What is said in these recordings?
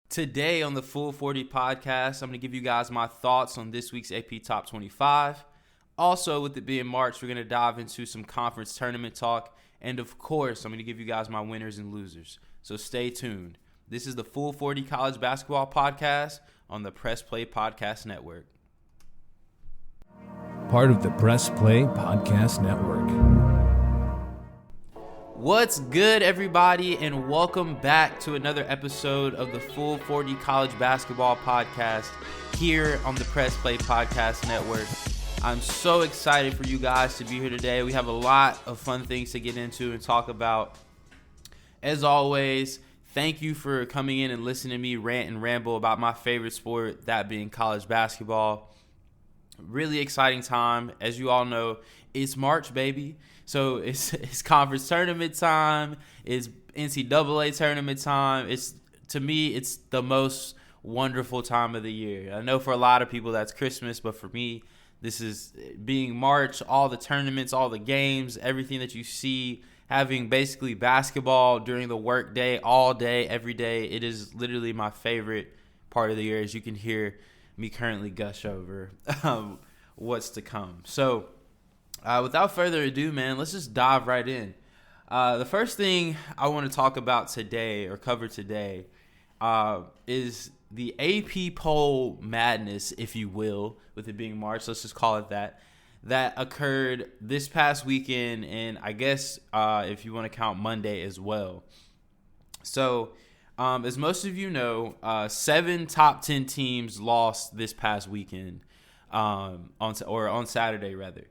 Today on the Full 40 podcast, I'm going to give you guys my thoughts on this week's AP Top 25. Also, with it being March, we're going to dive into some conference tournament talk. And of course, I'm going to give you guys my winners and losers. So stay tuned. This is the Full 40 College Basketball Podcast on the Press Play Podcast Network. Part of the Press Play Podcast Network. What's good, everybody, and welcome back to another episode of the Full 40 College Basketball Podcast here on the Press Play Podcast Network. I'm so excited for you guys to be here today. We have a lot of fun things to get into and talk about. As always, thank you for coming in and listening to me rant and ramble about my favorite sport, that being college basketball. Really exciting time. As you all know, it's March, baby. So it's conference tournament time. It's NCAA tournament time. To me, it's the most wonderful time of the year. I know for a lot of people that's Christmas, but for me, this is being March, all the tournaments, all the games, everything that you see, having basically basketball during the work day, all day, every day. It is literally my favorite part of the year, as you can hear me currently gush over what's to come. So without further ado, man, let's just dive right in. The first thing I want to talk about today or cover today is the AP poll madness, if you will, with it being March. Let's just call it that occurred this past weekend, and I guess if you want to count Monday as well. So as most of you know, 7 top 10 teams lost this past weekend, on Saturday rather.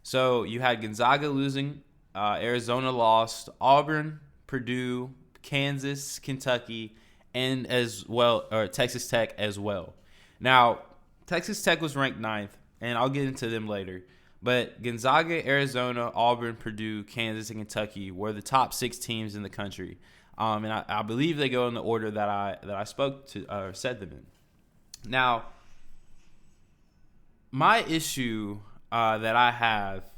So you had Gonzaga losing, Arizona lost, Auburn, Purdue, Kansas, Kentucky, and Texas Tech as well. Now, Texas Tech was ranked 9th, and I'll get into them later. But Gonzaga, Arizona, Auburn, Purdue, Kansas, and Kentucky were the top 6 teams in the country. And I believe they go in the order that I spoke to or said them in. Now, my issue that I have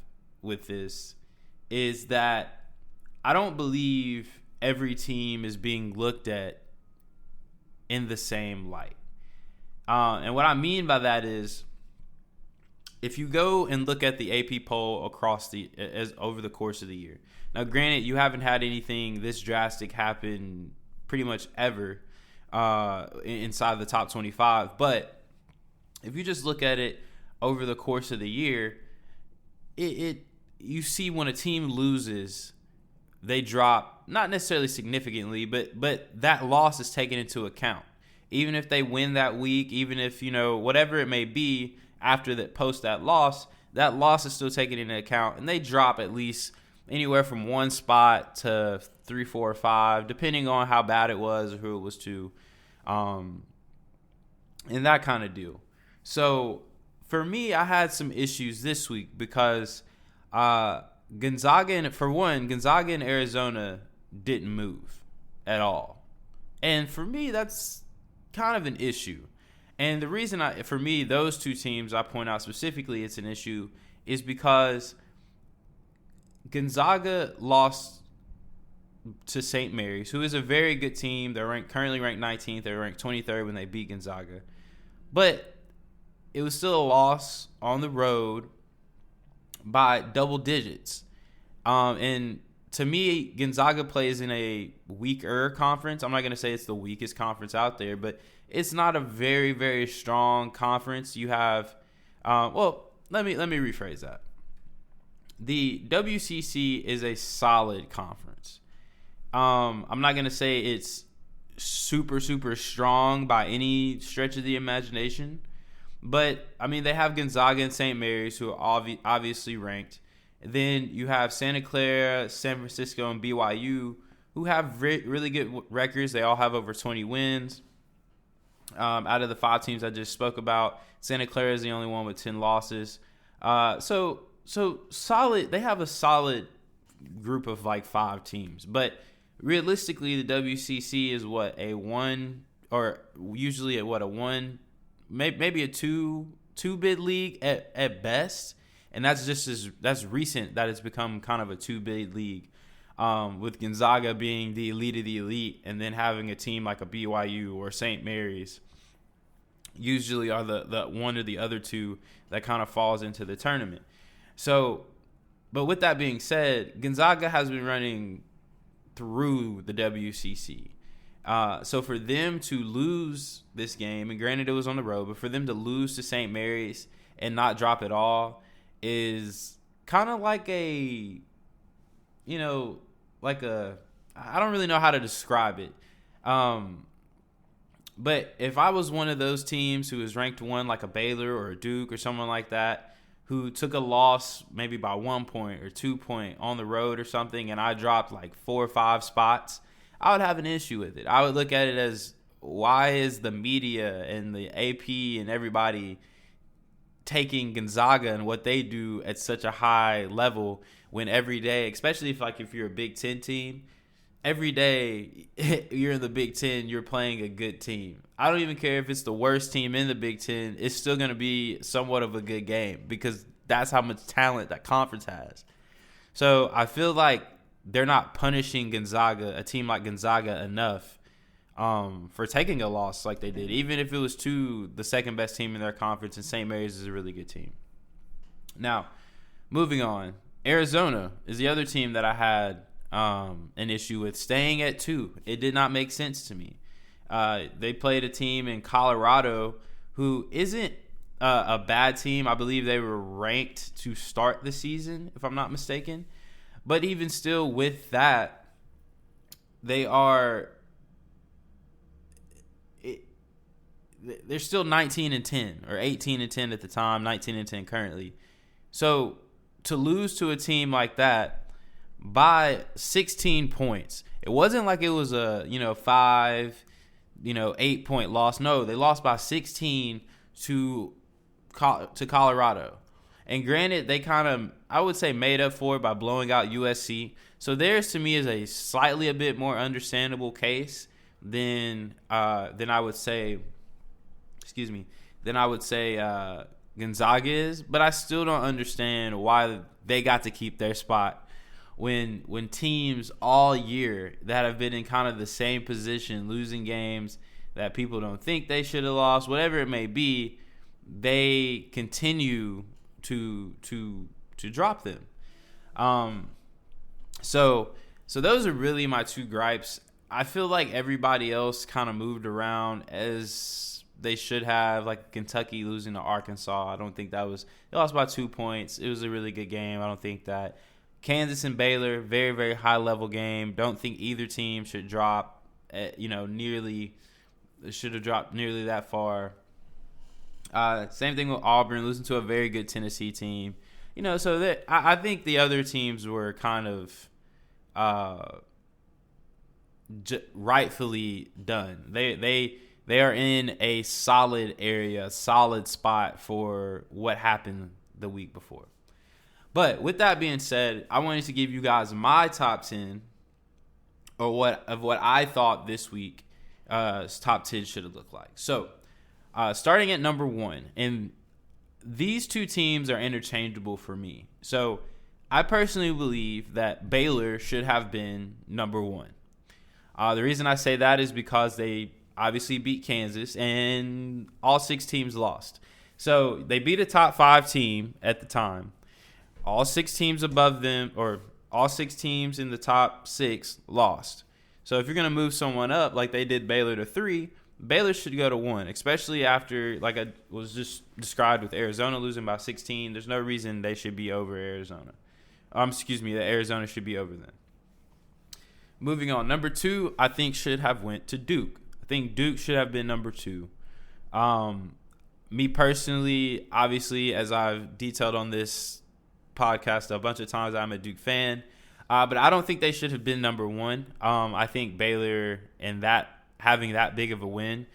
with this is that I don't believe every team is being looked at in the same light. And what I mean by that is, if you go and look at the AP poll over the course of the year. Now, granted, you haven't had anything this drastic happen pretty much ever inside the top 25. But if you just look at it over the course of the year, you see when a team loses, they drop, not necessarily significantly, but that loss is taken into account. Even if they win that week, even if, whatever it may be after that loss is still taken into account, and they drop at least anywhere from 1 spot to 3, 4, or 5, depending on how bad it was or who it was to, and that kind of deal. So for me, I had some issues this week because Gonzaga and Arizona didn't move at all. And for me, that's kind of an issue. And the reason for me, those 2 teams I point out specifically it's an issue is because Gonzaga lost to St. Mary's, who is a very good team. They're currently ranked 19th. They were ranked 23rd when they beat Gonzaga. But it was still a loss on the road by double digits. And to me, Gonzaga plays in a weaker conference. I'm not going to say it's the weakest conference out there, but it's not a very, very strong conference. You have, let me rephrase that. The WCC is a solid conference. I'm not going to say it's super, super strong by any stretch of the imagination. But, they have Gonzaga and St. Mary's, who are obviously ranked. Then you have Santa Clara, San Francisco, and BYU, who have really good records. They all have over 20 wins. Out of the 5 teams I just spoke about, Santa Clara is the only one with 10 losses. So solid. They have a solid group of 5 teams. But realistically, the WCC is a 1, or usually a 1, maybe a two bid league at best, and that's recent that it's become kind of a 2 bid league. with Gonzaga being the elite of the elite, and then having a team like a BYU or St. Mary's usually are the one or the other two that kind of falls into the tournament. So, but with that being said, Gonzaga has been running through the WCC. So for them to lose this game, and granted it was on the road, but for them to lose to St. Mary's and not drop it all is kind of like I don't really know how to describe it. But if I was one of those teams who was ranked 1, like a Baylor or a Duke or someone like that, who took a loss maybe by 1 point or 2 point on the road or something, and I dropped like 4 or 5 spots, I would have an issue with it. I would look at it as, why is the media and the AP and everybody taking Gonzaga and what they do at such a high level when every day, especially if you're a Big Ten team, every day you're in the Big Ten, you're playing a good team. I don't even care if it's the worst team in the Big Ten. It's still going to be somewhat of a good game because that's how much talent that conference has. So I feel like they're not punishing Gonzaga, a team like Gonzaga, enough for taking a loss like they did, even if it was to the second best team in their conference, and St. Mary's is a really good team. Now, moving on, Arizona is the other team that I had an issue with staying at 2. It did not make sense to me. They played a team in Colorado who isn't a bad team. I believe they were ranked to start the season, if I'm not mistaken. But even still, with that, they're still 19-10 or 18-10 at the time, 19-10 currently. So to lose to a team like that by 16 points, it wasn't like it was a 8 point loss. No, they lost by 16 to Colorado. And granted, they kind of, I would say, made up for it by blowing out USC. So theirs to me is a slightly a bit more understandable case than I would say. Gonzaga is. But I still don't understand why they got to keep their spot when teams all year that have been in kind of the same position, losing games that people don't think they should have lost, whatever it may be, they continue to drop them. So those are really my 2 gripes. I feel like everybody else kind of moved around as they should have, like Kentucky losing to Arkansas. I don't think they lost by 2 points. It was a really good game. I don't think that. Kansas and Baylor, very, very high level game. Don't think either team should drop, nearly that far. Same thing with Auburn, losing to a very good Tennessee team. So that I think the other teams were kind of rightfully done. They are in a solid area, solid spot for what happened the week before. But with that being said, I wanted to give you guys my top 10 or what I thought this week's top 10 should have looked like. So, starting at number 1, and these 2 teams are interchangeable for me. So, I personally believe that Baylor should have been number 1. The reason I say that is because they obviously beat Kansas, and all 6 teams lost. So, they beat a top 5 team at the time. All 6 teams above them, or all 6 teams in the top 6 lost. So if you're going to move someone up like they did Baylor to 3, Baylor should go to 1, especially after, like I was just described with Arizona losing by 16. There's no reason they should be over Arizona. That Arizona should be over them. Moving on, number 2, I think should have went to Duke. I think Duke should have been number 2. Me personally, obviously, as I've detailed on this podcast a bunch of times, I'm a Duke fan, but I don't think they should have been number 1. I think Baylor and having that big of a win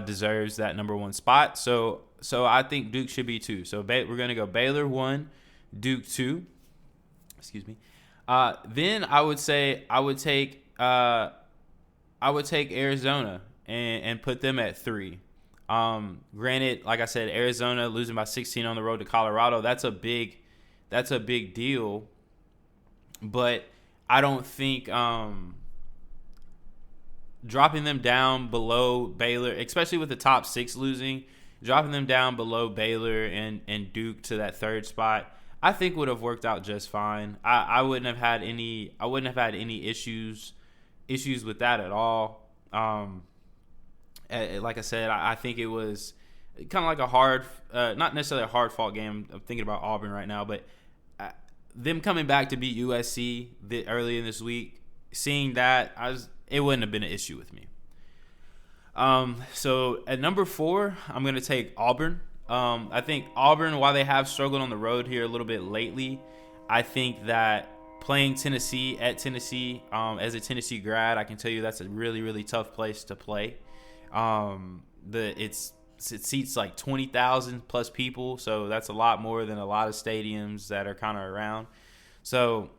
deserves that number 1 spot. So I think Duke should be 2. So we're gonna go Baylor 1, Duke 2. Excuse me. Then I would take Arizona and put them at 3. Granted, like I said, Arizona losing by 16 on the road to Colorado, that's a big deal. But I don't think dropping them down below Baylor, especially with the top 6 losing, dropping them down below Baylor and Duke to that 3rd spot, I think would have worked out just fine. I wouldn't have had any issues with that at all. Like I said, I think it was kind of like a hard, not necessarily a hard fought game. I'm thinking about Auburn right now, but them coming back to beat USC early in this week, seeing that, it wouldn't have been an issue with me. So at number 4, I'm going to take Auburn. I think Auburn, while they have struggled on the road here a little bit lately, I think that playing Tennessee at Tennessee, as a Tennessee grad, I can tell you that's a really, really tough place to play. It seats like 20,000 plus people, so that's a lot more than a lot of stadiums that are kind of around. So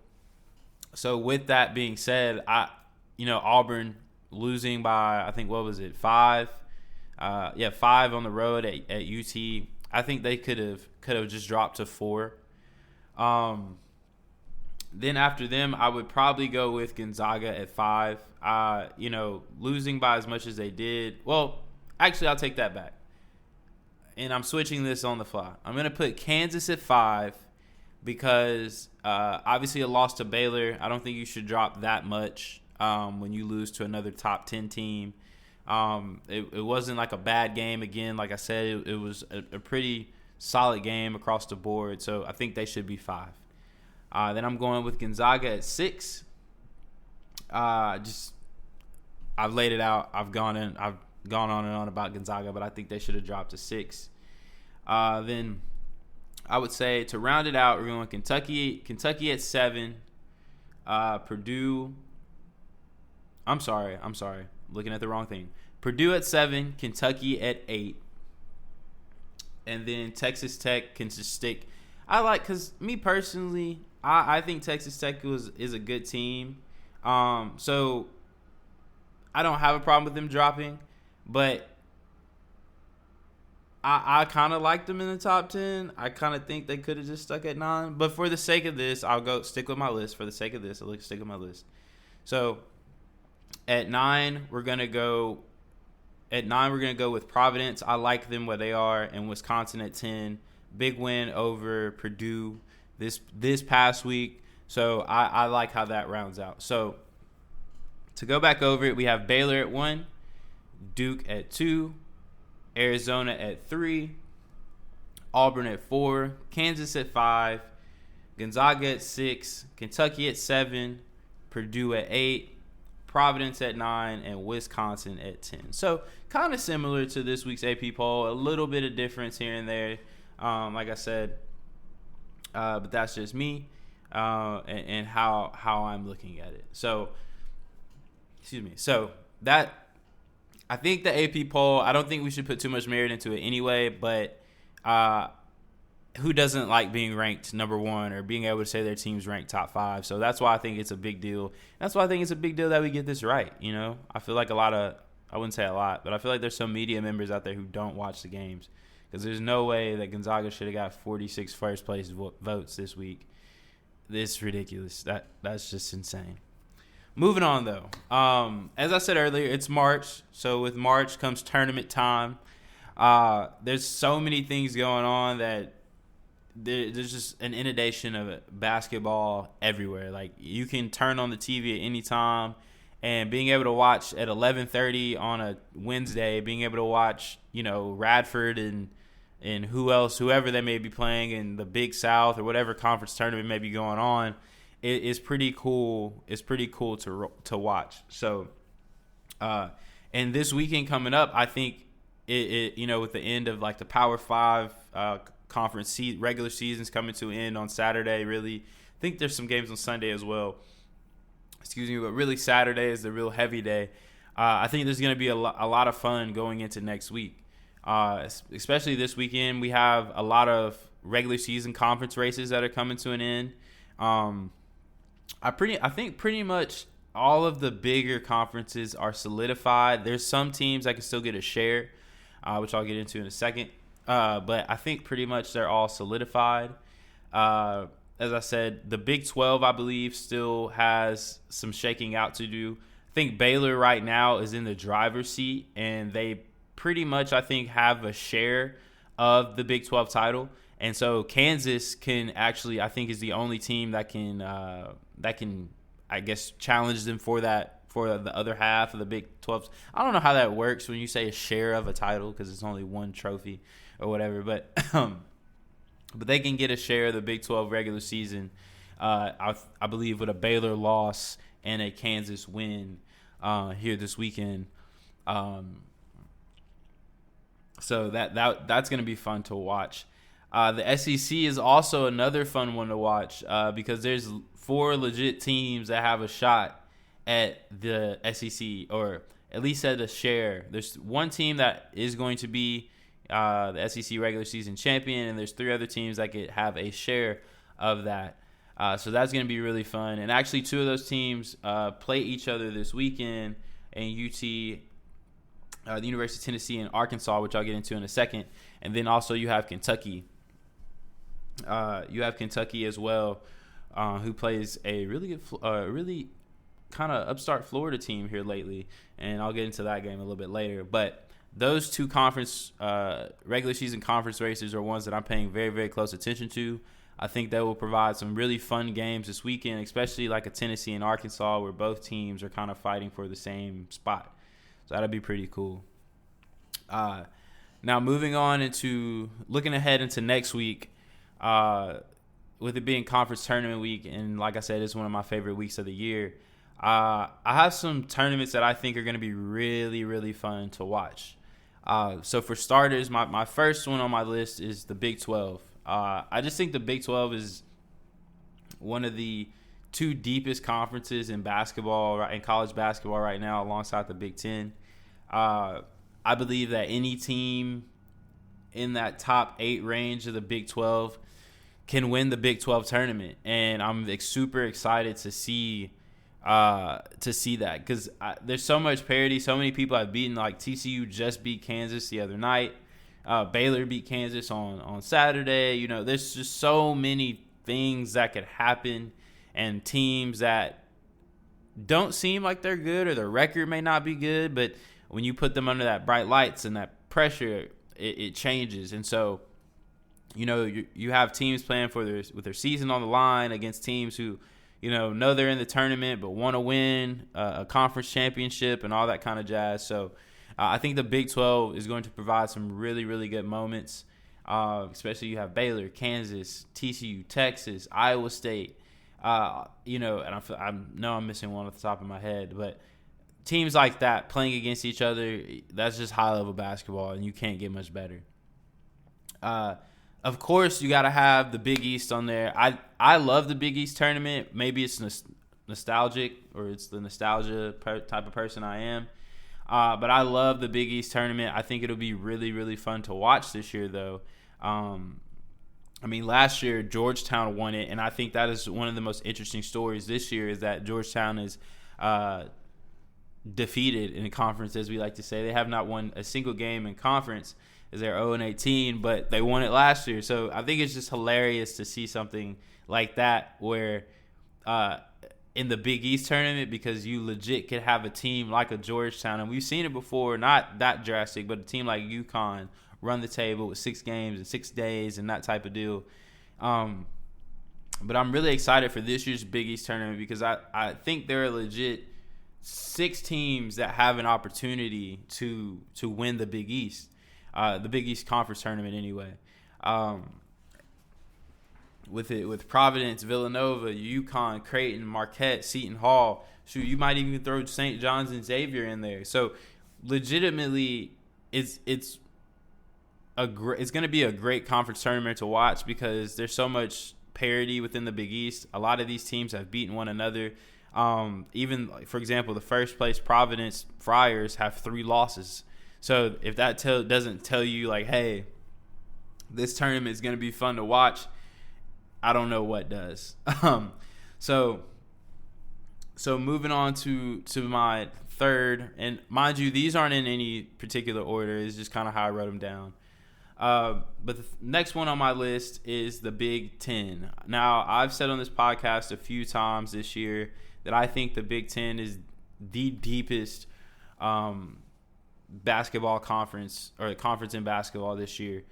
with that being said, Auburn losing by, I think, what was it, 5? 5 on the road at UT. I think they could have just dropped to 4. Then after them, I would probably go with Gonzaga at 5. Losing by as much as they did. Well, actually, I'll take that back. And I'm switching this on the fly. I'm going to put Kansas at 5 because obviously a loss to Baylor. I don't think you should drop that much when you lose to another top 10 team. It wasn't like a bad game. Again, like I said, it was a pretty solid game across the board. So I think they should be 5. Then I'm going with Gonzaga at 6. I've laid it out. I've gone on and on about Gonzaga, but I think they should have dropped to 6. Then I would say to round it out, we're going Kentucky at 7. Purdue. I'm sorry. Looking at the wrong thing. Purdue at 7, Kentucky at 8. And then Texas Tech can just stick. Because me personally, I think Texas Tech is a good team. So I don't have a problem with them dropping, but I kind of like them in the top 10. I kind of think they could have just stuck at 9. But for the sake of this, I'll stick with my list. For the sake of this, I'll stick with my list. So at 9, we're gonna go with Providence. I like them where they are, and Wisconsin at 10. Big win over Purdue this past week. So I like how that rounds out. So to go back over it, we have Baylor at 1, Duke at 2, Arizona at 3, Auburn at 4, Kansas at 5, Gonzaga at 6, Kentucky at 7, Purdue at 8, Providence at 9, and Wisconsin at 10. So kind of similar to this week's AP poll, a little bit of difference here and there, like I said, but that's just me and how I'm looking at it. So, that, I think the AP poll, I don't think we should put too much merit into it anyway, but who doesn't like being ranked number 1 or being able to say their team's ranked top 5? So that's why I think it's a big deal. That's why I think it's a big deal that we get this right. I feel like I wouldn't say a lot, but I feel like there's some media members out there who don't watch the games, because there's no way that Gonzaga should have got 46 first place votes this week. This is ridiculous. That's just insane. Moving on, though. As I said earlier, it's March. So with March comes tournament time. There's so many things going on that there's just an inundation of basketball everywhere. Like, you can turn on the TV at any time, and being able to watch at 11:30 on a Wednesday, being able to watch, Radford and whoever they may be playing in the Big South or whatever conference tournament may be going on, it's pretty cool. It's pretty cool to watch. So, and this weekend coming up, I think it with the end of like the Power 5 conference regular season's coming to an end on Saturday. Really, I think there's some games on Sunday as well. Excuse me, but really Saturday is the real heavy day. I think there's going to be a lot of fun going into next week. Especially this weekend, we have a lot of regular season conference races that are coming to an end. I think pretty much all of the bigger conferences are solidified. There's some teams that can still get a share, which I'll get into in a second. But I think pretty much they're all solidified. as I said, the Big 12, I believe, still has some shaking out to do. I think Baylor right now is in the driver's seat, and they pretty much, I think, have a share of the Big 12 title. And so Kansas can actually, I think, is the only team that can, I guess, challenge them for that, for the other half of the Big 12. I don't know how that works when you say a share of a title because it's only one trophy or whatever, but they can get a share of the Big 12 regular season, I believe, with a Baylor loss and a Kansas win here this weekend. So that's going to be fun to watch. The SEC is also another fun one to watch because there's 4 legit teams that have a shot at the SEC, or at least at a share. There's one team that is going to be the SEC regular season champion, and there's 3 other teams that could have a share of that. So that's going to be really fun. And actually 2 of those teams play each other this weekend, and UT, the University of Tennessee, and Arkansas, which I'll get into in a second. And then also you have Kentucky. You have Kentucky as well, who plays a really good, really kind of upstart Florida team here lately. And I'll get into that game a little bit later. But those 2 conference regular season conference races are ones that I'm paying very, very close attention to. I think that will provide some really fun games this weekend, especially like a Tennessee and Arkansas, where both teams are kind of fighting for the same spot. So that'll be pretty cool. Now moving on into looking ahead into next week, with it being conference tournament week, and like I said, it's one of my favorite weeks of the year. I have some tournaments that I think are going to be really, really fun to watch. So for starters, my first one on my list is the Big 12. I just think the Big 12 is one of the 2 deepest conferences in basketball, in college basketball right now, alongside the Big 10. I believe that any team in that top 8 range of the Big 12 can win the Big 12 tournament, and I'm super excited to see that because there's so much parity. So many people have beaten, like TCU just beat Kansas the other night. Baylor beat Kansas on Saturday. You know, there's just so many things that could happen, and teams that don't seem like they're good, or their record may not be good, but when you put them under that bright lights and that pressure, it changes. And so, you know, you have teams playing with their season on the line against teams who, you know they're in the tournament but want to win a conference championship and all that kind of jazz. So I think the Big 12 is going to provide some really, really good moments, especially you have Baylor, Kansas, TCU, Texas, Iowa State, and I know I'm missing one off the top of my head, but teams like that playing against each other, that's just high-level basketball, and you can't get much better. Of course, you got to have the Big East on there. I love the Big East tournament. Maybe it's nostalgic, or it's the nostalgia type of person I am. But I love the Big East tournament. I think it'll be really, really fun to watch this year, though. Last year, Georgetown won it, and I think that is one of the most interesting stories this year, is that Georgetown is defeated in a conference, as we like to say. They have not won a single game in conference, as they're 0-18, but they won it last year. So I think it's just hilarious to see something like that, where in the Big East tournament, because you legit could have a team like a Georgetown, and we've seen it before, not that drastic, but a team like UConn run the table with 6 games in 6 days and that type of deal. But I'm really excited for this year's Big East tournament, because I think there are legit 6 teams that have an opportunity to win the Big East. The Big East Conference tournament anyway. With Providence, Villanova, UConn, Creighton, Marquette, Seton Hall. Shoot, you might even throw St. John's and Xavier in there. So legitimately, it's going to be a great conference tournament to watch, because there's so much parity within the Big East. A lot of these teams have beaten one another. Even, for example, the first place Providence Friars have 3 losses. So if that doesn't tell you, like, hey, this tournament is going to be fun to watch, I don't know what does. So moving on to my third, and mind you, these aren't in any particular order. It's just kind of how I wrote them down. But the next one on my list is the Big Ten. Now, I've said on this podcast a few times this year that I think the Big Ten is the deepest basketball conference, or conference in basketball this year.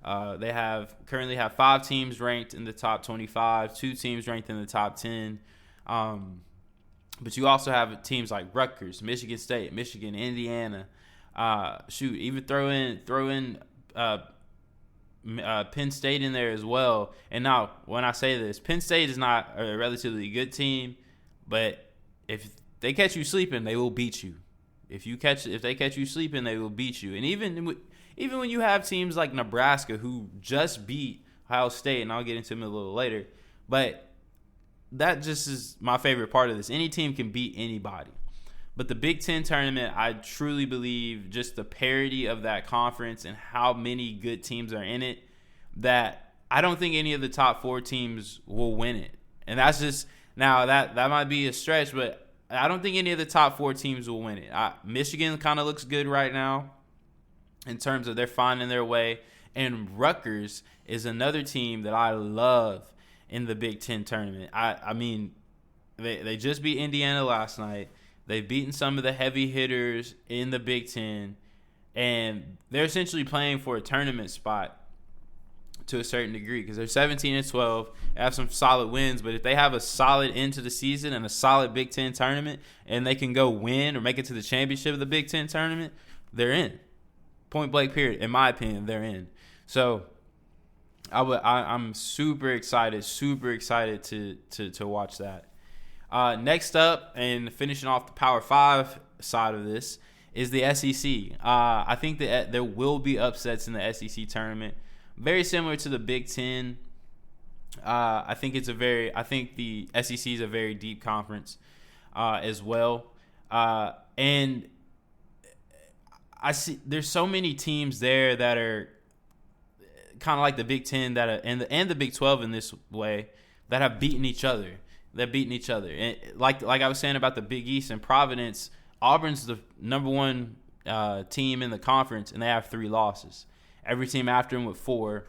They currently have 5 teams ranked in the top 25, 2 teams ranked in the top 10. But you also have teams like Rutgers, Michigan State, Michigan, Indiana. Even throw in Penn State in there as well. And now, when I say this, Penn State is not a relatively good team, but if they catch you sleeping, they will beat you. If they catch you sleeping, they will beat you. And even when you have teams like Nebraska who just beat Ohio State, and I'll get into them a little later, but that just is my favorite part of this. Any team can beat anybody. But the Big Ten tournament, I truly believe just the parity of that conference and how many good teams are in it, that I don't think any of the top 4 teams will win it. And that's just, now that might be a stretch, but I don't think any of the top 4 teams will win it. Michigan kind of looks good right now in terms of they're finding their way. And Rutgers is another team that I love in the Big Ten tournament. I mean, they just beat Indiana last night. They've beaten some of the heavy hitters in the Big Ten, and they're essentially playing for a tournament spot to a certain degree because they're 17-12, have some solid wins. But if they have a solid end to the season and a solid Big Ten tournament, and they can go win or make it to the championship of the Big Ten tournament, they're in. Point blank period. In my opinion, they're in. So I'm super excited to watch that. Next up, and finishing off the Power 5 side of this, is the SEC. I think that there will be upsets in the SEC tournament, very similar to the Big Ten. I think the SEC is a very deep conference as well, and I see there's so many teams there that are kind of like the Big Ten and the Big 12 in this way that have beaten each other. And like I was saying about the Big East and Providence, Auburn's the number 1 team in the conference, and they have 3 losses. Every team after them with 4.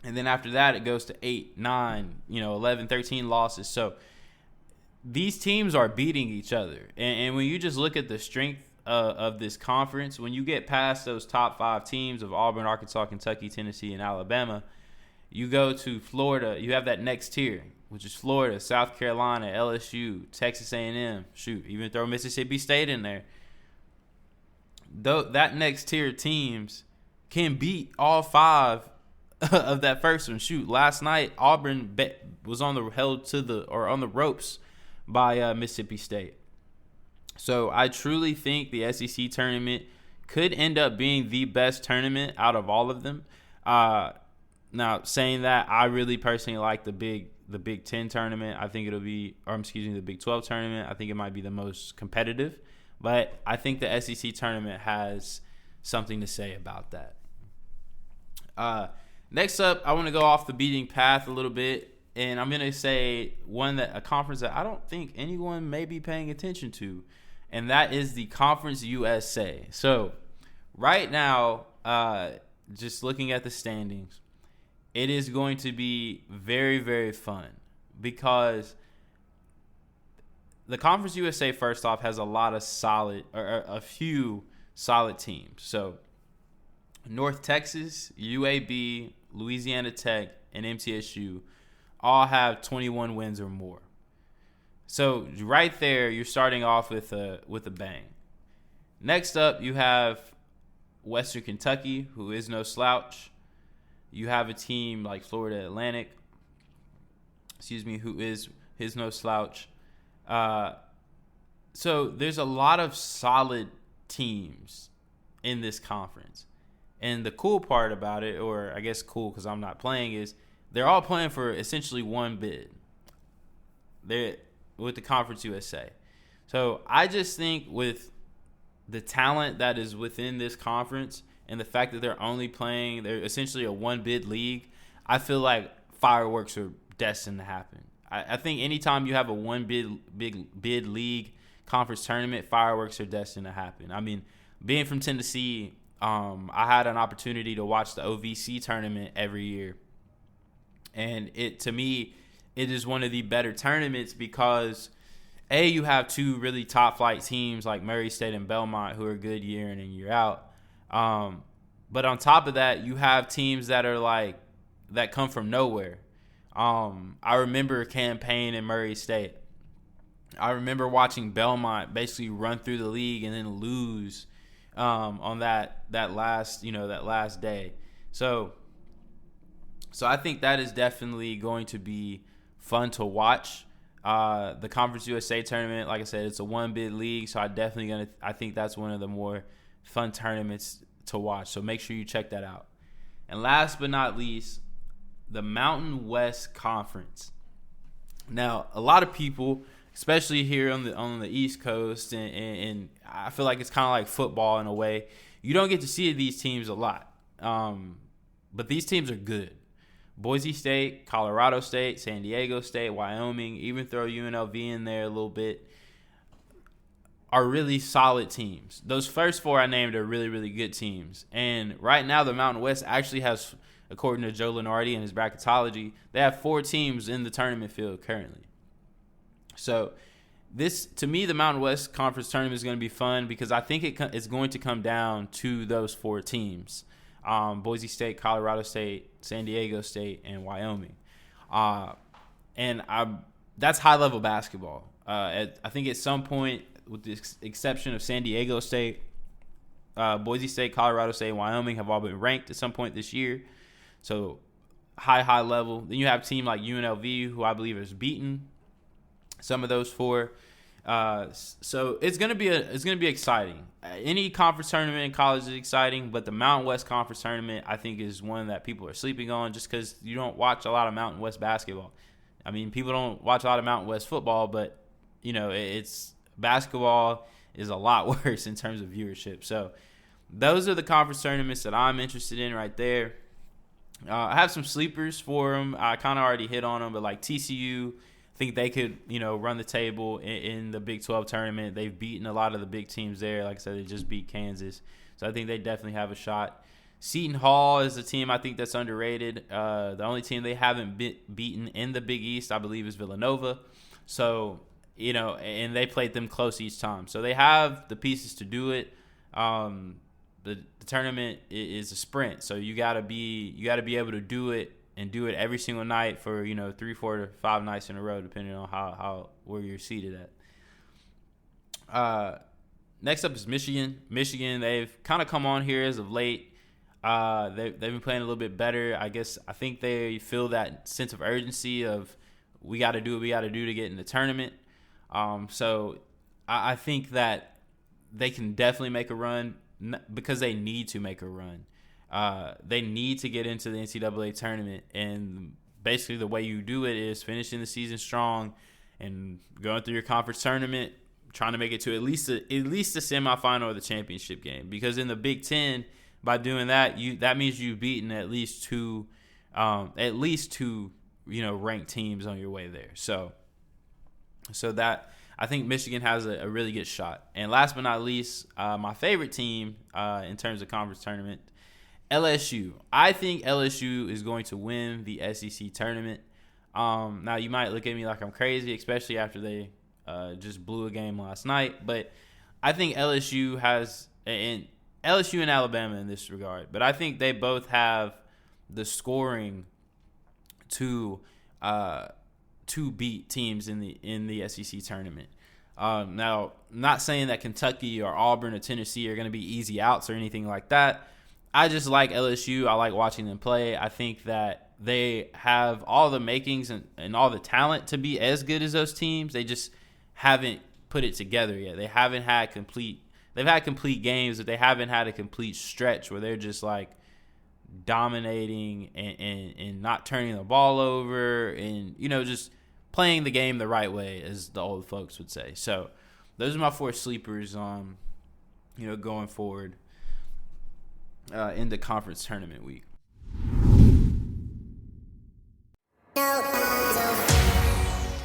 And then after that, it goes to 8, 9, 11, 13 losses. So these teams are beating each other. And when you just look at the strength of this conference, when you get past those top 5 teams of Auburn, Arkansas, Kentucky, Tennessee, and Alabama, you go to Florida. You have that next tier, which is Florida, South Carolina, LSU, Texas A&M. Even throw Mississippi State in there. That next tier teams can beat all 5 of that first one. Last night Auburn was on the ropes by Mississippi State. So I truly think the SEC tournament could end up being the best tournament out of all of them. Now, saying that, I really personally like the Big Ten tournament. I think the Big 12 tournament. I think it might be the most competitive. But I think the SEC tournament has something to say about that. Next up, I want to go off the beating path a little bit. And I'm going to say a conference that I don't think anyone may be paying attention to. And that is the Conference USA. So right now, just looking at the standings, it is going to be very, very fun because the Conference USA, first off, has a few solid teams. So North Texas, UAB, Louisiana Tech, and MTSU all have 21 wins or more. So right there, you're starting off with a bang. Next up, you have Western Kentucky, who is no slouch. You have a team like Florida Atlantic, who is no slouch. So there's a lot of solid teams in this conference. And the cool part about it, or I guess cool because I'm not playing, is they're all playing for essentially one bid. They're with the Conference USA. So I just think with the talent that is within this conference and the fact that they're essentially a one-bid league, I feel like fireworks are destined to happen. I think anytime you have a one-bid league conference tournament, fireworks are destined to happen. I mean, being from Tennessee, I had an opportunity to watch the OVC tournament every year. And to me, it is one of the better tournaments because, A, you have two really top-flight teams like Murray State and Belmont who are good year in and year out. But on top of that, you have teams that are that come from nowhere. I remember campaign in Murray State. I remember watching Belmont basically run through the league and then lose on that last day. So I think that is definitely going to be fun to watch. The Conference USA tournament, like I said, it's a one bid league, so I think that's one of the more fun tournaments to watch. So make sure you check that out. And last but not least, the Mountain West Conference. Now, a lot of people, especially here on the East Coast, and I feel like it's kind of like football in a way. You don't get to see these teams a lot, but these teams are good. Boise State, Colorado State, San Diego State, Wyoming, even throw UNLV in there a little bit, are really solid teams. Those first four I named are really, really good teams. And right now the Mountain West actually has, according to Joe Lenardi and his bracketology, they have 4 teams in the tournament field currently. So to me, the Mountain West Conference tournament is going to be fun because I think it's going to come down to those 4 teams. Boise State, Colorado State, San Diego State, and Wyoming. That's high-level basketball. I think at some point, with the exception of San Diego State, Boise State, Colorado State, and Wyoming have all been ranked at some point this year. So high level. Then you have a team like UNLV, who I believe has beaten some of those 4. So it's gonna be exciting. Any conference tournament in college is exciting, but the Mountain West Conference tournament I think is one that people are sleeping on just because you don't watch a lot of Mountain West basketball. I mean, people don't watch a lot of Mountain West football, but it's basketball is a lot worse in terms of viewership. So those are the conference tournaments that I'm interested in right there. I have some sleepers for them. I kind of already hit on them, but like TCU. I think they could, run the table in the Big 12 tournament. They've beaten a lot of the big teams there. Like I said, they just beat Kansas. So I think they definitely have a shot. Seton Hall is a team I think that's underrated. The only team they haven't beaten in the Big East, I believe, is Villanova. So, and they played them close each time. So they have the pieces to do it. The tournament is a sprint. So you gotta be able to do it. And do it every single night for 3, 4 to 5 nights in a row, depending on where you're seated at. Next up is Michigan. Michigan, they've kind of come on here as of late. They've been playing a little bit better. I think they feel that sense of urgency of we got to do what we got to do to get in the tournament. So I think that they can definitely make a run because they need to make a run. They need to get into the NCAA tournament, and basically the way you do it is finishing the season strong and going through your conference tournament, trying to make it to at least the semifinal or the championship game. Because in the Big Ten, by doing that, that means you've beaten at least two ranked teams on your way there. So that I think Michigan has a really good shot. And last but not least, my favorite team in terms of conference tournament, LSU. I think LSU is going to win the SEC tournament. Now, you might look at me like I'm crazy, especially after they just blew a game last night. But I think LSU and Alabama in this regard. But I think they both have the scoring to beat teams in the SEC tournament. Now, not saying that Kentucky or Auburn or Tennessee are going to be easy outs or anything like that. I just like LSU. I like watching them play. I think that they have all the makings and all the talent to be as good as those teams. They just haven't put it together yet. They've had complete games, but they haven't had a complete stretch where they're just like dominating and not turning the ball over and, just playing the game the right way, as the old folks would say. So those are my 4 sleepers, going forward. Into conference tournament week.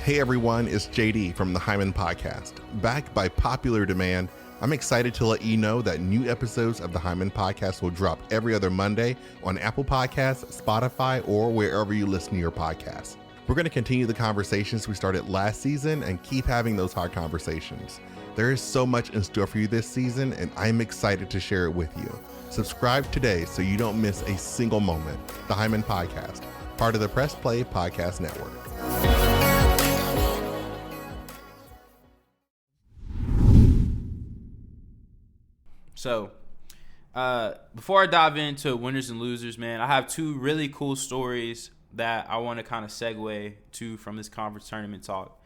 Hey everyone, it's JD from the Hyman Podcast. Backed by popular demand, I'm excited to let you know that new episodes of the Hyman Podcast will drop every other Monday on Apple Podcasts, Spotify, or wherever you listen to your podcasts. We're going to continue the conversations we started last season and keep having those hard conversations. There is so much in store for you this season, and I'm excited to share it with you. Subscribe today so you don't miss a single moment. The Hyman Podcast, part of the Press Play Podcast Network. So, before I dive into winners and losers, man, I have two really cool stories that I want to kind of segue to from this conference tournament talk.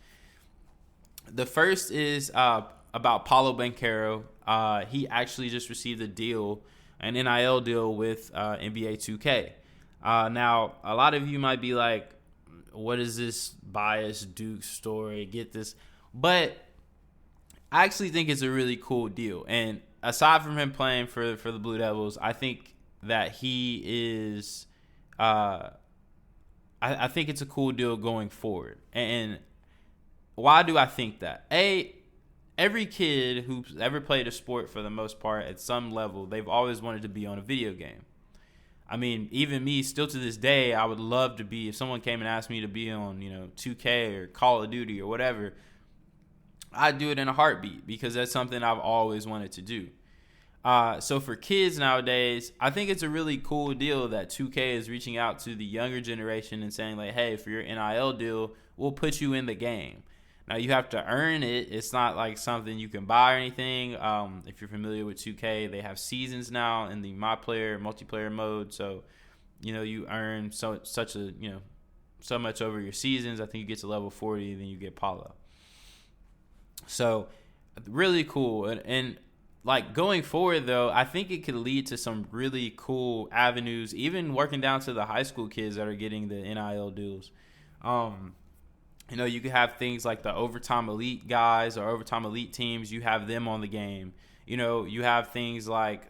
The first is about Paulo Banchero. He actually just received a deal, an NIL deal with NBA 2K. Now, a lot of you might be like, what is this biased Duke story? Get this. But I actually think it's a really cool deal. And aside from him playing for the Blue Devils, I think that he is I think it's a cool deal going forward. And why do I think that? Every kid who's ever played a sport, for the most part, at some level, they've always wanted to be on a video game. I mean, even me, still to this day, I would love to be, if someone came and asked me to be on, 2K or Call of Duty or whatever, I'd do it in a heartbeat because that's something I've always wanted to do. So for kids nowadays, I think it's a really cool deal that 2K is reaching out to the younger generation and saying, like, hey, for your NIL deal, we'll put you in the game. Now, you have to earn it. It's not like something you can buy or anything. If you're familiar with 2K, they have seasons now in the multiplayer mode. So, you earn so much over your seasons. I think you get to level 40, then you get Paulo. So, really cool. And like going forward, though, I think it could lead to some really cool avenues, even working down to the high school kids that are getting the NIL deals. You could have things like the Overtime Elite guys or Overtime Elite teams. You have them on the game. You have things like,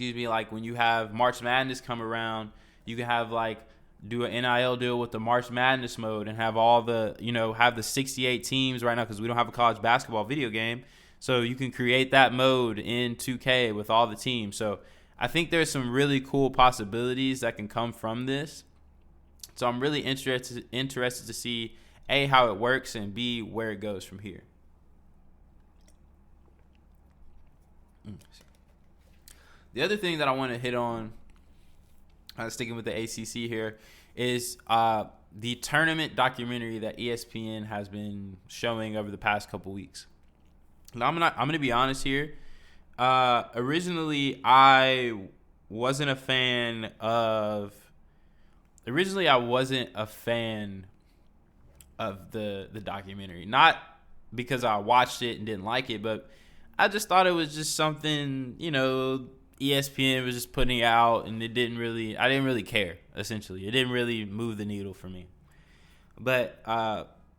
like when you have March Madness come around, you can have do an NIL deal with the March Madness mode and have all the, have the 68 teams right now because we don't have a college basketball video game. So you can create that mode in 2K with all the teams. So I think there's some really cool possibilities that can come from this. So I'm really interested to see, A, how it works, and B, where it goes from here. The other thing that I want to hit on, sticking with the ACC here, is the tournament documentary that ESPN has been showing over the past couple weeks. Now, I'm gonna be honest here. Originally, I wasn't a fan of the documentary. Not because I watched it and didn't like it, but I just thought it was just something, ESPN was just putting out, and I didn't really care, essentially. It didn't really move the needle for me. But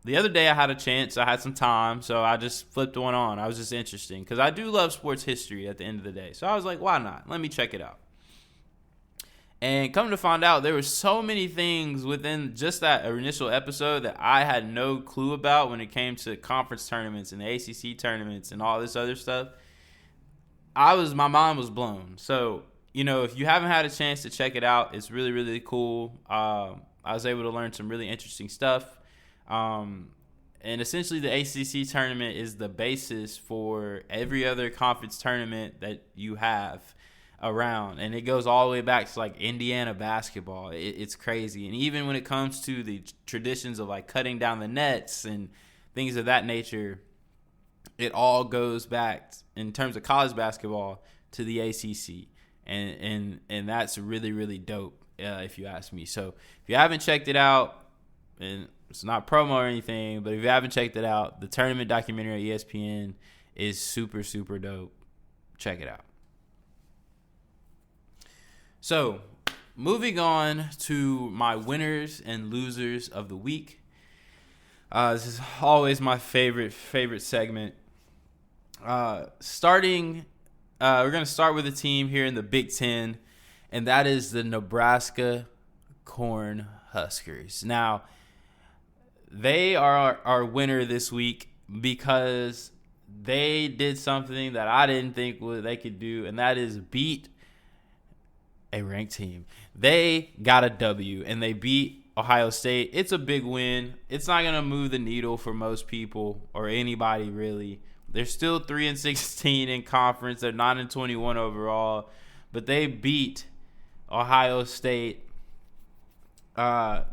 the other day I had a chance, I had some time, so I just flipped one on. I was just interested because I do love sports history at the end of the day. So I was like, why not? Let me check it out. And come to find out, there were so many things within just that initial episode that I had no clue about when it came to conference tournaments and the ACC tournaments and all this other stuff. My mind was blown. So, if you haven't had a chance to check it out, it's really, really cool. I was able to learn some really interesting stuff. And essentially the ACC tournament is the basis for every other conference tournament that you have around. And it goes all the way back to Indiana basketball. It's crazy. And even when it comes to the traditions of cutting down the nets and things of that nature, it all goes back in terms of college basketball to the ACC. And that's really, really dope, if you ask me. So if you haven't checked it out, and it's not promo or anything, but if you haven't checked it out, the tournament documentary on ESPN is super, super dope. Check it out. So, moving on to my winners and losers of the week. This is always my favorite segment. We're going to start with a team here in the Big Ten, and that is the Nebraska Cornhuskers. Now, they are our winner this week because they did something that I didn't think they could do, and that is beat a ranked team. They got a W, and they beat Ohio State. It's a big win. It's not going to move the needle for most people or anybody, really. They're still 3-16 in conference. They're 9-21 overall, but they beat Ohio State. And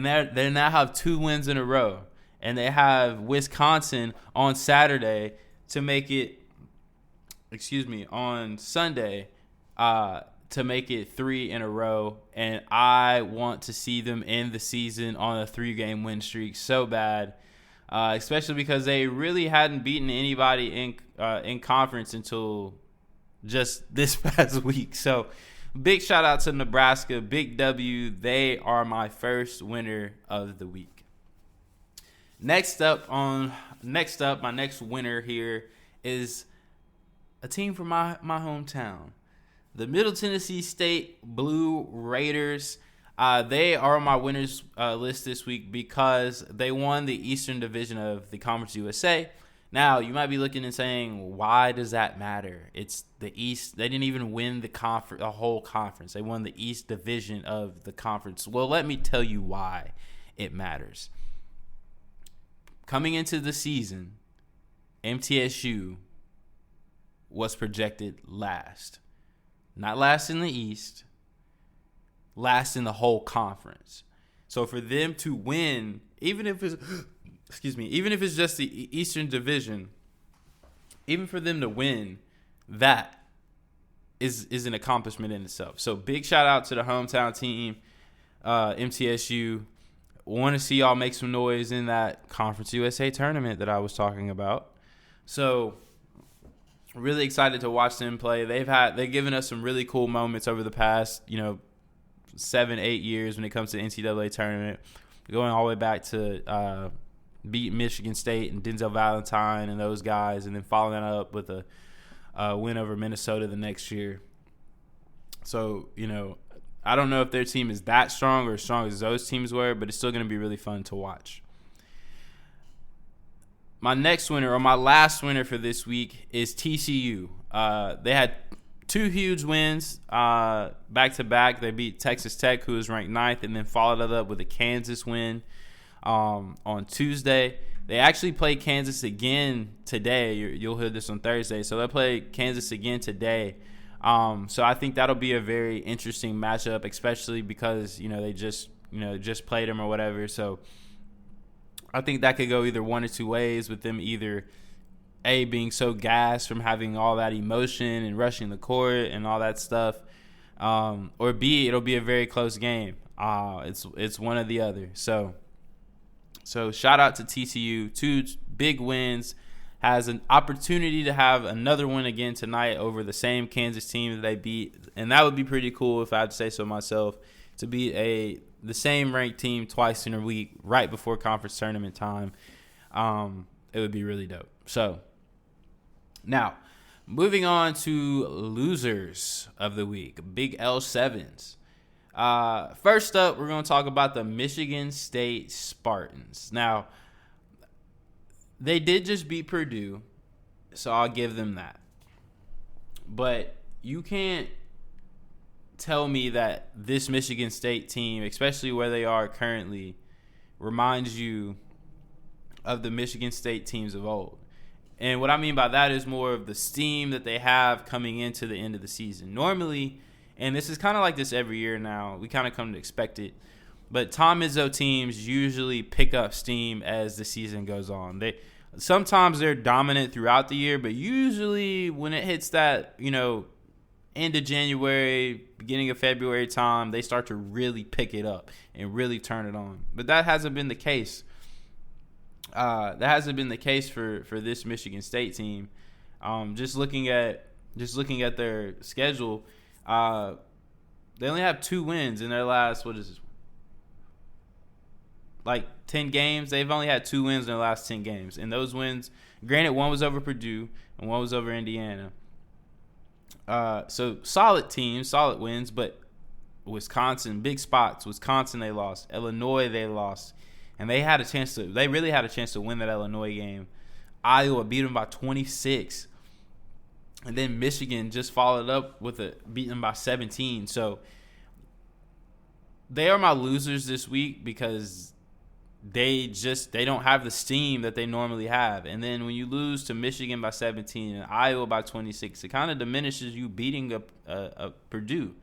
they now have 2 wins in a row. And they have Wisconsin on Saturday to make it, on Sunday to make it 3 in a row. And I want to see them end the season on a 3-game win streak so bad, especially because they really hadn't beaten anybody in conference until just this past week. So big shout out to Nebraska, big W. They are my first winner of the week. Next up, my next winner here is a team from my hometown, the Middle Tennessee State Blue Raiders. They are on my winners list this week because they won the Eastern Division of the Conference USA. Now, you might be looking and saying, why does that matter? It's the East. They didn't even win the whole conference. They won the East Division of the conference. Well, let me tell you why it matters. Coming into the season, MTSU was projected last. Not last in the East, last in the whole conference. So for them to win, even if it's just the Eastern Division, even for them to win, that is an accomplishment in itself. So big shout out to the hometown team, MTSU. Want to see y'all make some noise in that Conference USA tournament that I was talking about. So really excited to watch them play. They've given us some really cool moments over the past, 7-8 years when it comes to the NCAA tournament, going all the way back to beat Michigan State and Denzel Valentine and those guys, and then following that up with a win over Minnesota the next year. So, I don't know if their team is that strong or as strong as those teams were, but it's still going to be really fun to watch. My next winner, or my last winner for this week, is TCU. They had 2 huge wins back-to-back. They beat Texas Tech, who was ranked 9th, and then followed it up with a Kansas win on Tuesday. They actually played Kansas again today. You'll hear this on Thursday. So they played Kansas again today. So I think that'll be a very interesting matchup, especially because, they just played them or whatever. So I think that could go either one or two ways, with them either A, being so gassed from having all that emotion and rushing the court and all that stuff, or B, it'll be a very close game. It's one or the other. So shout out to TCU, 2 big wins. Has an opportunity to have another win again tonight over the same Kansas team that they beat. And that would be pretty cool, if I had to say so myself, to beat the same ranked team twice in a week right before conference tournament time. It would be really dope. So now, moving on to losers of the week, Big L7s. First up, we're going to talk about the Michigan State Spartans. Now, they did just beat Purdue, so I'll give them that. But you can't tell me that this Michigan State team, especially where they are currently, reminds you of the Michigan State teams of old. And what I mean by that is more of the steam that they have coming into the end of the season. Normally, and this is kind of like this every year now, we kind of come to expect it, but Tom Izzo teams usually pick up steam as the season goes on. Sometimes they're dominant throughout the year, but usually when it hits that, end of January, beginning of February time, they start to really pick it up and really turn it on. But that hasn't been the case. That hasn't been the case for this Michigan State team. Just looking at their schedule, they only have 2 wins in their last, 10 games. They've only had 2 wins in their last 10 games. And those wins, granted, one was over Purdue and one was over Indiana. So solid teams, solid wins, but Wisconsin, big spots. Wisconsin, they lost. Illinois, they lost. and they really had a chance to win that Illinois game. Iowa beat them by 26. And then Michigan just followed up with beating them by 17. So they are my losers this week because they don't have the steam that they normally have. And then when you lose to Michigan by 17 and Iowa by 26, it kind of diminishes you beating a Purdue.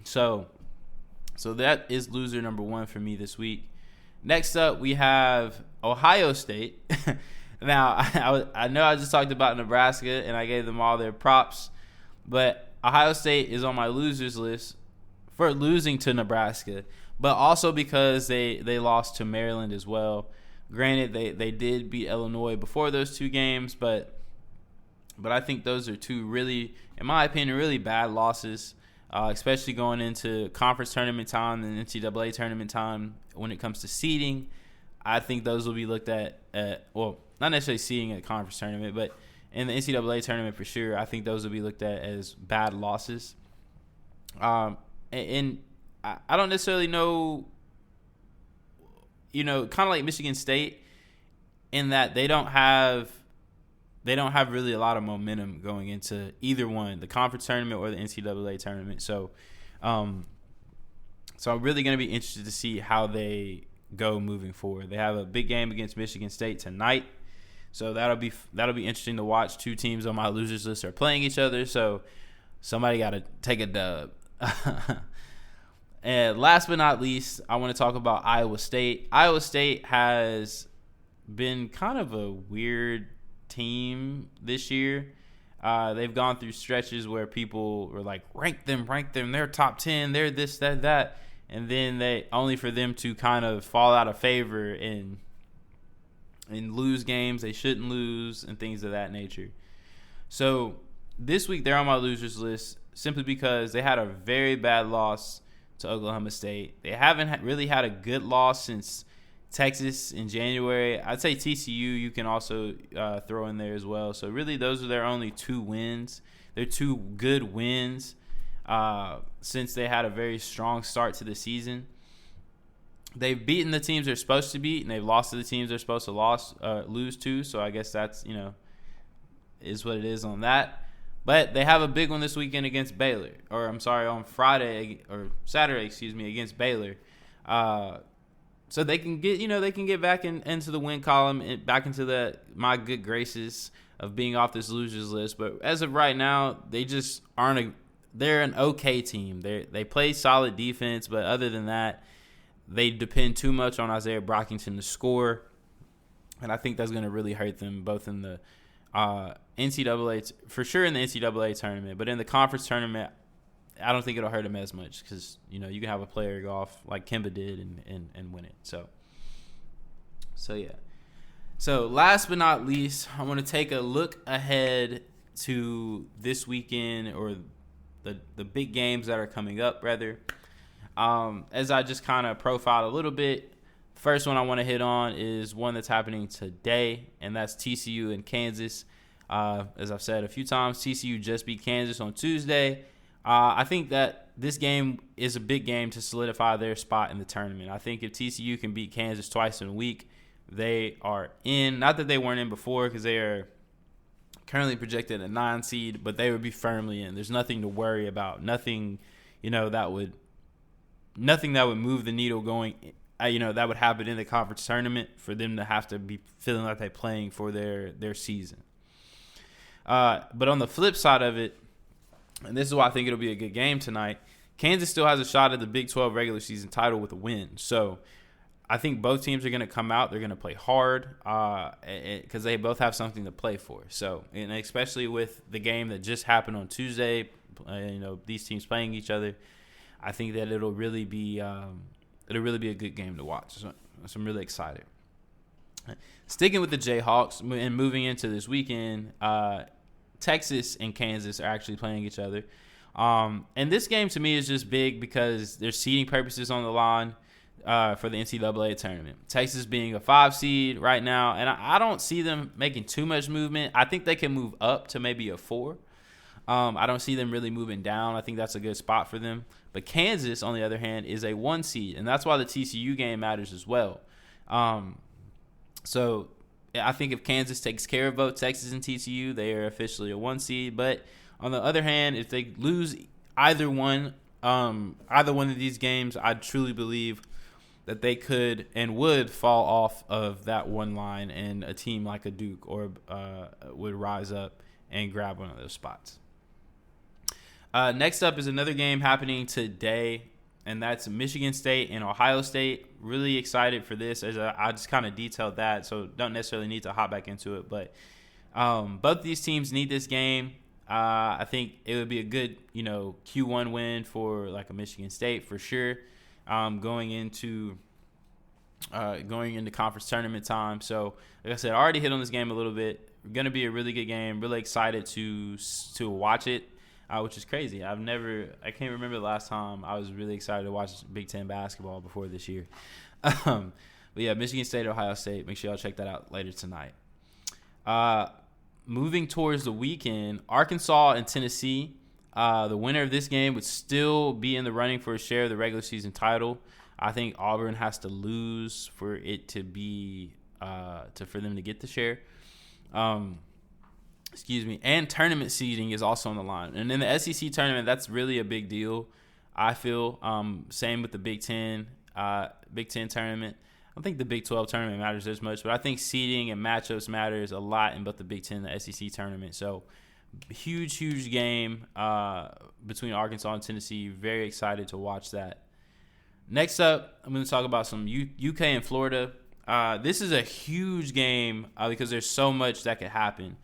So that is loser number 1 for me this week. Next up, we have Ohio State. Now, I know I just talked about Nebraska, and I gave them all their props, but Ohio State is on my losers list for losing to Nebraska, but also because they lost to Maryland as well. Granted, they did beat Illinois before those 2 games, but I think those are 2 really, in my opinion, really bad losses, especially going into conference tournament time and NCAA tournament time when it comes to seeding. I think those will be looked at, well, not necessarily seeding at the conference tournament, but in the NCAA tournament for sure, I think those will be looked at as bad losses. And I don't necessarily know, kind of like Michigan State, in that they don't have really a lot of momentum going into either one, the conference tournament or the NCAA tournament. So I'm really going to be interested to see how they go moving forward. They have a big game against Michigan State tonight, so that'll be interesting to watch. 2 teams on my losers list are playing each other, so somebody got to take a dub. And last but not least, I want to talk about Iowa State. Iowa State has been kind of a weird team this year. They've gone through stretches where people were like, rank them, they're top 10, they're this, that. And then only for them to kind of fall out of favor and lose games they shouldn't lose and things of that nature. So this week they're on my losers list simply because they had a very bad loss to Oklahoma State. They haven't really had a good loss since Texas in January. I'd say TCU you can also throw in there as well. So really those are their only 2 wins. They're 2 good wins. Since they had a very strong start to the season. They've beaten the teams they're supposed to beat, and they've lost to the teams they're supposed to lose to. So I guess that's, is what it is on that. But they have a big one this weekend against Baylor. On Saturday, against Baylor. So they can get back into the win column and back into my good graces of being off this losers list. But as of right now, they just aren't they're an okay team. They play solid defense, but other than that, they depend too much on Isaiah Brockington to score, and I think that's going to really hurt them both in the NCAA, for sure in the NCAA tournament, but in the conference tournament, I don't think it'll hurt them as much because you can have a player go off like Kemba did and win it. So yeah. So last but not least, I want to take a look ahead to this weekend, or the big games that are coming up, rather. As I just kind of profiled a little bit, the first one I want to hit on is one that's happening today, and that's TCU and Kansas. As I've said a few times, TCU just beat Kansas on Tuesday. I think that this game is a big game to solidify their spot in the tournament. I think if TCU can beat Kansas twice in a week, they are in. Not that they weren't in before, because they are currently projected a 9 seed, but they would be firmly in. There's nothing to worry about. Nothing that would move the needle going. That would happen in the conference tournament for them to have to be feeling like they're playing for their season. But on the flip side of it, and this is why I think it'll be a good game tonight, Kansas still has a shot at the Big 12 regular season title with a win. So I think both teams are going to come out. They're going to play hard because they both have something to play for. So, and especially with the game that just happened on Tuesday, these teams playing each other, I think that it'll really be a good game to watch. So I'm really excited. Sticking with the Jayhawks and moving into this weekend, Texas and Kansas are actually playing each other. And this game to me is just big because there's seeding purposes on the line for the NCAA tournament. Texas being a 5 seed right now, and I don't see them making too much movement. I think they can move up to maybe a 4. I don't see them really moving down. I think that's a good spot for them. But Kansas, on the other hand, is a 1 seed, and that's why the TCU game matters as well. So I think if Kansas takes care of both Texas and TCU, they are officially a 1 seed. But on the other hand, if they lose either one of these games, I truly believe that they could and would fall off of that one line, and a team like a Duke would rise up and grab one of those spots. Next up is another game happening today, and that's Michigan State and Ohio State. Really excited for this, as I just kind of detailed that, so don't necessarily need to hop back into it. But both these teams need this game. I think it would be a good, Q1 win for like a Michigan State for sure. Going into conference tournament time. So, like I said, I already hit on this game a little bit. Going to be a really good game. Really excited to watch it, which is crazy. I can't remember the last time I was really excited to watch Big Ten basketball before this year. But yeah, Michigan State, Ohio State. Make sure y'all check that out later tonight. Moving towards the weekend, Arkansas and Tennessee. The winner of this game would still be in the running for a share of the regular season title. I think Auburn has to lose for it to be for them to get the share. And tournament seeding is also on the line. And in the SEC tournament, that's really a big deal, I feel. Same with the Big Ten tournament. I don't think the Big 12 tournament matters as much, but I think seeding and matchups matters a lot in both the Big Ten and the SEC tournament. So huge game between Arkansas and Tennessee. Very excited to watch that. Next up, I'm going to talk about some UK and Florida. This is a huge game because there's so much that could happen.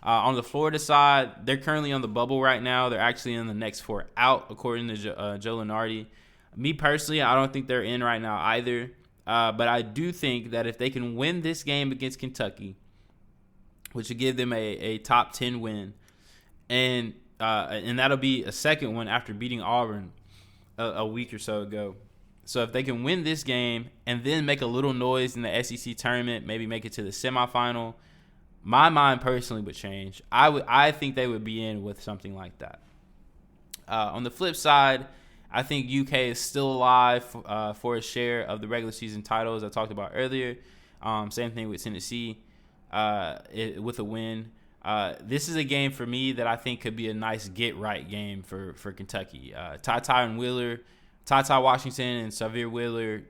On the Florida side, they're currently on the bubble right now. They're actually in the next 4 out, according to Joe Lunardi. Me personally, I don't think they're in right now either. But I do think that if they can win this game against Kentucky, which would give them a top 10 win, and that'll be a second one after beating Auburn a week or so ago. So if they can win this game and then make a little noise in the SEC tournament, maybe make it to the semifinal, my mind personally would change. I think they would be in with something like that. On the flip side, I think UK is still alive for a share of the regular season title, as I talked about earlier. Same thing with Tennessee with a win. This is a game for me that I think could be a nice get-right game for Kentucky. Ty Washington and Xavier Wheeler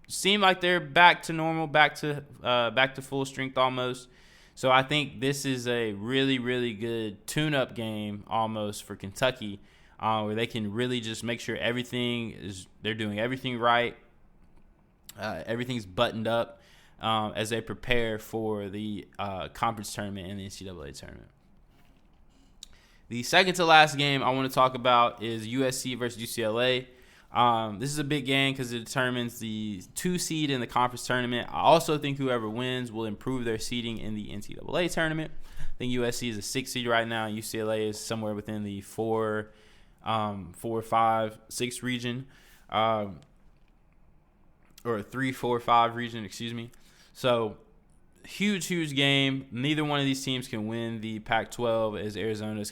seem like they're back to normal, back to full strength almost. So I think this is a really, really good tune-up game almost for Kentucky, where they can really just make sure they're doing everything right. Everything's buttoned up as they prepare for the conference tournament and the NCAA tournament. The second to last game I want to talk about is USC versus UCLA. This is a big game because it determines the 2 seed in the conference tournament. I also think whoever wins will improve their seeding in the NCAA tournament. I think USC is a 6 seed right now, and UCLA is somewhere within the 4, 5, 6 region, or 3, 4, 5 region, excuse me. So huge game. Neither one of these teams can win the Pac-12, as Arizona's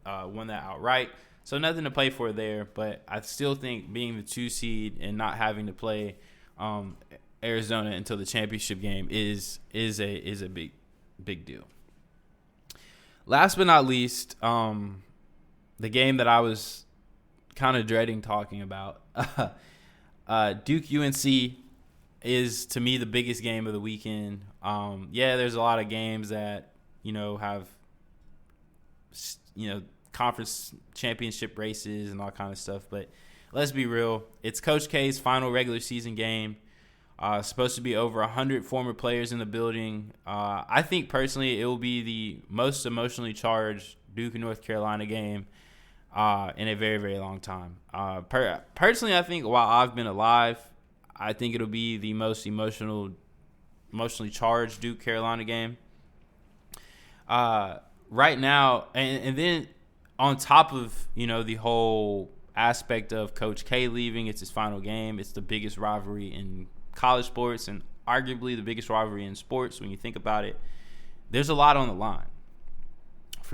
won that outright. So nothing to play for there, but I still think being the 2 seed and not having to play Arizona until the championship game is a big deal. Last but not least, the game that I was kind of dreading talking about, Duke UNC is, to me, the biggest game of the weekend. There's a lot of games that have conference championship races and all kind of stuff, but let's be real, it's Coach K's final regular season game. Supposed to be over 100 former players in the building. I think personally it will be the most emotionally charged Duke and North Carolina game in a very, very long time. Personally, I think while I've been alive, I think it'll be the most emotionally charged Duke Carolina game. Right now, and then on top of the whole aspect of Coach K leaving, it's his final game. It's the biggest rivalry in college sports and arguably the biggest rivalry in sports when you think about it. There's a lot on the line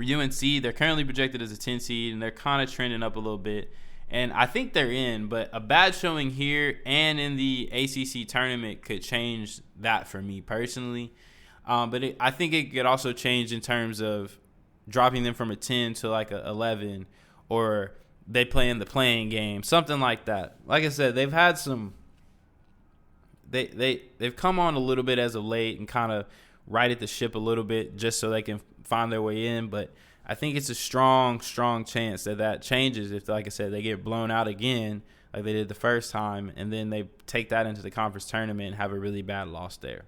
for UNC, they're currently projected as a 10 seed, and they're kind of trending up a little bit. And I think they're in, but a bad showing here and in the ACC tournament could change that for me personally. But I think it could also change in terms of dropping them from a 10 to like a 11, or they play in the playing game, something like that. Like I said, they've had some they've come on a little bit as of late and kind of righted the ship a little bit just so they can find their way in. But I think it's a strong chance that changes if, like I said, they get blown out again like they did the first time, and then they take that into the conference tournament and have a really bad loss there.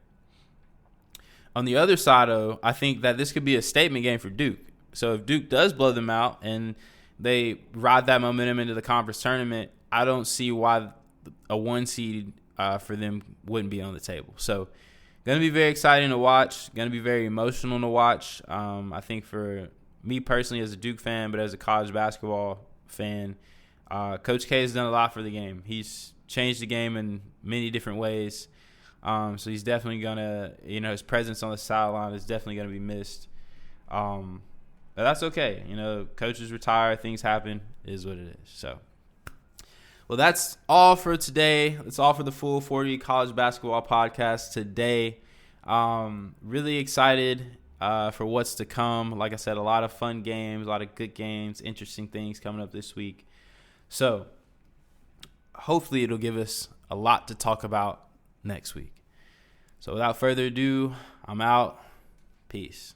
On the other side, though, I think that this could be a statement game for Duke. So if Duke does blow them out and they ride that momentum into the conference tournament, I don't see why a 1 seed for them wouldn't be on the table. So going to be very exciting to watch, going to be very emotional to watch. I think for me personally as a Duke fan, but as a college basketball fan, Coach K has done a lot for the game. He's changed the game in many different ways. So he's definitely going to, his presence on the sideline is definitely going to be missed. But that's okay. Coaches retire, things happen, is what it is. So, well, that's all for today. That's all for the Full 40 College Basketball Podcast today. Really excited for what's to come. Like I said, a lot of fun games, a lot of good games, interesting things coming up this week. So, hopefully it'll give us a lot to talk about next week. So without further ado, I'm out. Peace.